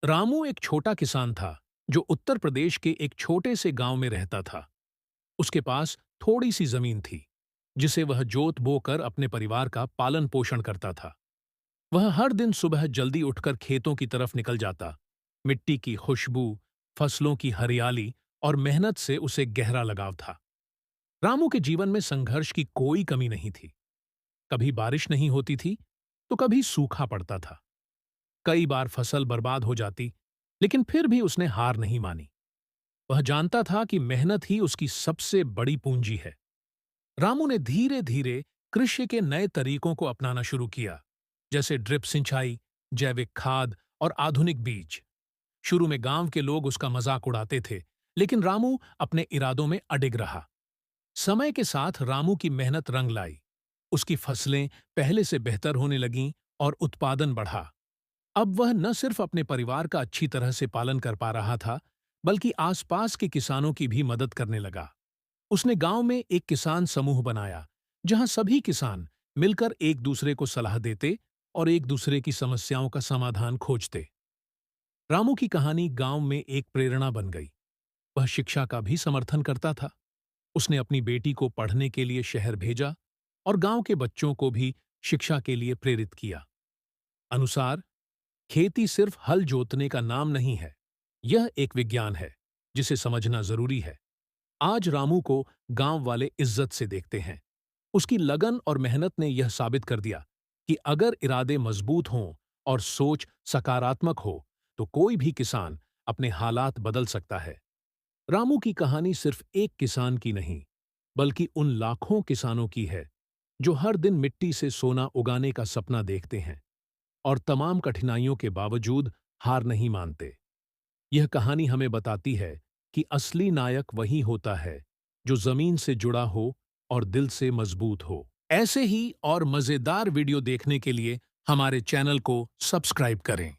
रामू एक छोटा किसान था जो उत्तर प्रदेश के एक छोटे से गांव में रहता था। उसके पास थोड़ी सी जमीन थी जिसे वह जोत बोकर अपने परिवार का पालन पोषण करता था। वह हर दिन सुबह जल्दी उठकर खेतों की तरफ निकल जाता। मिट्टी की खुशबू, फसलों की हरियाली और मेहनत से उसे गहरा लगाव था। रामू के जीवन में संघर्ष की कोई कमी नहीं थी। कभी बारिश नहीं होती थी तो कभी सूखा पड़ता था। कई बार फसल बर्बाद हो जाती, लेकिन फिर भी उसने हार नहीं मानी। वह जानता था कि मेहनत ही उसकी सबसे बड़ी पूंजी है। रामू ने धीरे धीरे कृषि के नए तरीकों को अपनाना शुरू किया, जैसे ड्रिप सिंचाई, जैविक खाद और आधुनिक बीज। शुरू में गांव के लोग उसका मजाक उड़ाते थे, लेकिन रामू अपने इरादों में अडिग रहा। समय के साथ रामू की मेहनत रंग लाई। उसकी फसलें पहले से बेहतर होने लगीं और उत्पादन बढ़ा। अब वह न सिर्फ अपने परिवार का अच्छी तरह से पालन कर पा रहा था, बल्कि आसपास के किसानों की भी मदद करने लगा। उसने गांव में एक किसान समूह बनाया, जहां सभी किसान मिलकर एक दूसरे को सलाह देते और एक दूसरे की समस्याओं का समाधान खोजते। रामू की कहानी गांव में एक प्रेरणा बन गई। वह शिक्षा का भी समर्थन करता था। उसने अपनी बेटी को पढ़ने के लिए शहर भेजा और गांव के बच्चों को भी शिक्षा के लिए प्रेरित किया। अनुसार खेती सिर्फ हल जोतने का नाम नहीं है, यह एक विज्ञान है जिसे समझना जरूरी है। आज रामू को गांव वाले इज्जत से देखते हैं। उसकी लगन और मेहनत ने यह साबित कर दिया कि अगर इरादे मजबूत हों और सोच सकारात्मक हो, तो कोई भी किसान अपने हालात बदल सकता है। रामू की कहानी सिर्फ एक किसान की नहीं, बल्कि उन लाखों किसानों की है जो हर दिन मिट्टी से सोना उगाने का सपना देखते हैं और तमाम कठिनाइयों के बावजूद हार नहीं मानते। यह कहानी हमें बताती है कि असली नायक वही होता है जो जमीन से जुड़ा हो और दिल से मजबूत हो। ऐसे ही और मजेदार वीडियो देखने के लिए हमारे चैनल को सब्सक्राइब करें।